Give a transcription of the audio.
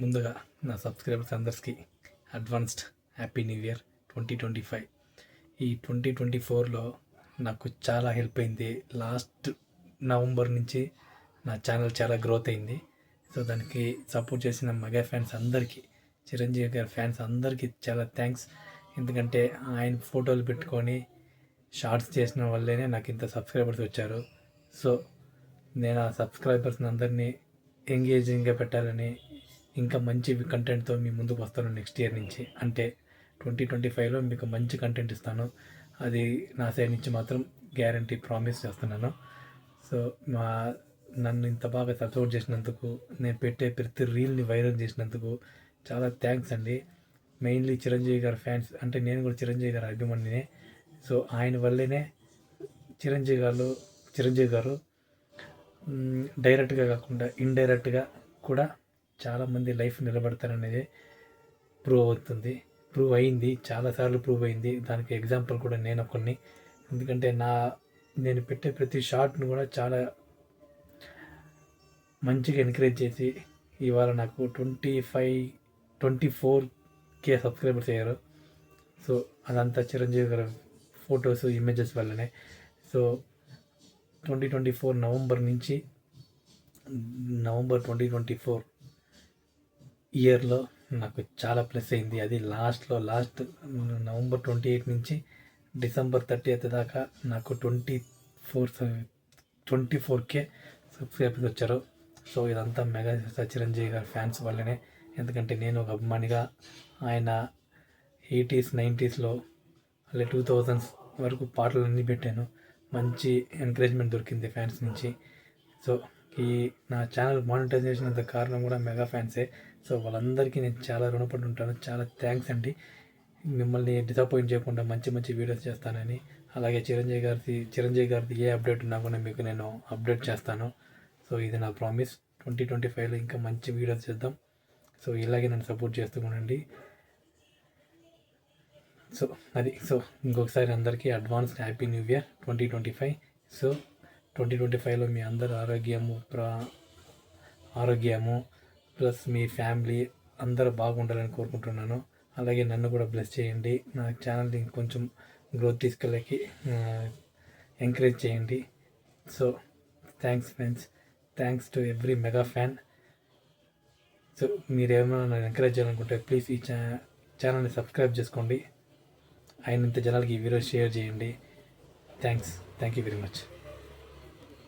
ముందుగా నా సబ్స్క్రైబర్స్ అందరికీ అడ్వాన్స్డ్ హ్యాపీ న్యూ ఇయర్ 2025. ఈ 2024లో నాకు చాలా హెల్ప్ అయింది. లాస్ట్ నవంబర్ నుంచి నా ఛానల్ చాలా గ్రోత్ అయింది. సో దానికి సపోర్ట్ చేసిన మెగా ఫ్యాన్స్ అందరికీ, చిరంజీవి గారి ఫ్యాన్స్ అందరికీ చాలా థ్యాంక్స్. ఎందుకంటే ఆయన ఫోటోలు పెట్టుకొని షార్ట్స్ చేసిన వల్లనే నాకు ఇంత సబ్స్క్రైబర్స్ వచ్చారు. సో నేను ఆ సబ్స్క్రైబర్స్ని అందరినీ ఎంగేజింగ్గా పెట్టాలని, ఇంకా మంచి కంటెంట్తో మీ ముందుకు వస్తాను నెక్స్ట్ ఇయర్ నుంచి. అంటే 2025లో మీకు మంచి కంటెంట్ ఇస్తాను. అది నా సైడ్ నుంచి మాత్రం గ్యారంటీ ప్రామిస్ చేస్తున్నాను. సో నన్ను ఇంత బాగా సపోర్ట్ చేసినందుకు, నేను పెట్టే ప్రతి రీల్ని వైరల్ చేసినందుకు చాలా థ్యాంక్స్ అండి. మెయిన్లీ చిరంజీవి గారి ఫ్యాన్స్, అంటే నేను కూడా చిరంజీవి గారి అభిమానినే. సో ఆయన వల్లేనే చిరంజీవి గారు డైరెక్ట్గా కాకుండా ఇండైరెక్ట్గా కూడా చాలామంది లైఫ్ నిలబడతారనేది ప్రూవ్ అయింది. చాలాసార్లు ప్రూవ్ అయింది. దానికి ఎగ్జాంపుల్ కూడా నేను కొన్ని. ఎందుకంటే నేను పెట్టే ప్రతి షార్ట్ను కూడా చాలా మంచిగా ఎంకరేజ్ చేసి ఇవాళ నాకు 24K సబ్స్క్రైబర్స్ అయ్యారు. సో అదంతా చిరంజీవి గారి ఫొటోస్, ఇమేజెస్ వల్లనే. సో 2024 నవంబర్ నుంచి నవంబర్ 2024 ఇయర్లో నాకు చాలా ప్లస్ అయింది. అది లాస్ట్ నవంబర్ 28 నుంచి డిసెంబర్ 30th దాకా నాకు 24K సబ్స్క్రైబర్స్ వచ్చారు. సో ఇదంతా మెగా చిరంజీవి గారి ఫ్యాన్స్ వల్లనే. ఎందుకంటే నేను ఒక అభిమానిగా ఆయన 80s 90sలో అలా 2000s వరకు పాటలన్నీ పెట్టాను. మంచి ఎంకరేజ్మెంట్ దొరికింది ఫ్యాన్స్ నుంచి. సో నా ఛానల్ మానిటైజేషన్ అంత కారణం కూడా మెగా ఫ్యాన్సే. సో వాళ్ళందరికీ నేను చాలా రుణపడి ఉంటాను. చాలా థ్యాంక్స్ అండి. మిమ్మల్ని డిసప్పాయింట్ చేయకుండా మంచి మంచి వీడియోస్ చేస్తానని, అలాగే చిరంజీవి గారిది ఏ అప్డేట్ ఉన్నా కూడా మీకు నేను అప్డేట్ చేస్తాను. సో ఇది నా ప్రామిస్. 2025లో ఇంకా మంచి వీడియోస్ చేద్దాం. సో ఇలాగే నన్ను సపోర్ట్ చేస్తూ ఉండండి. సో ఇంకొకసారి అందరికీ advanced happy new year 2025. So 2025లో మీ అందరు ఆరోగ్యము ప్లస్ మీ ఫ్యామిలీ అందరూ బాగుండాలని కోరుకుంటున్నాను. అలాగే నన్ను కూడా బ్లెస్ చేయండి. నా ఛానల్ని కొంచెం గ్రోత్ తీసుకెళ్ళకి ఎంకరేజ్ చేయండి. So thanks friends, thanks to every mega fan. So మీరు ఏమైనా నన్ను ఎంకరేజ్ చేయాలనుకుంటే ప్లీజ్ ఈ ఛానల్ని సబ్స్క్రైబ్ చేసుకోండి. అయినంత జనాలకి ఈ వీడియో షేర్ చేయండి. Thank you very much.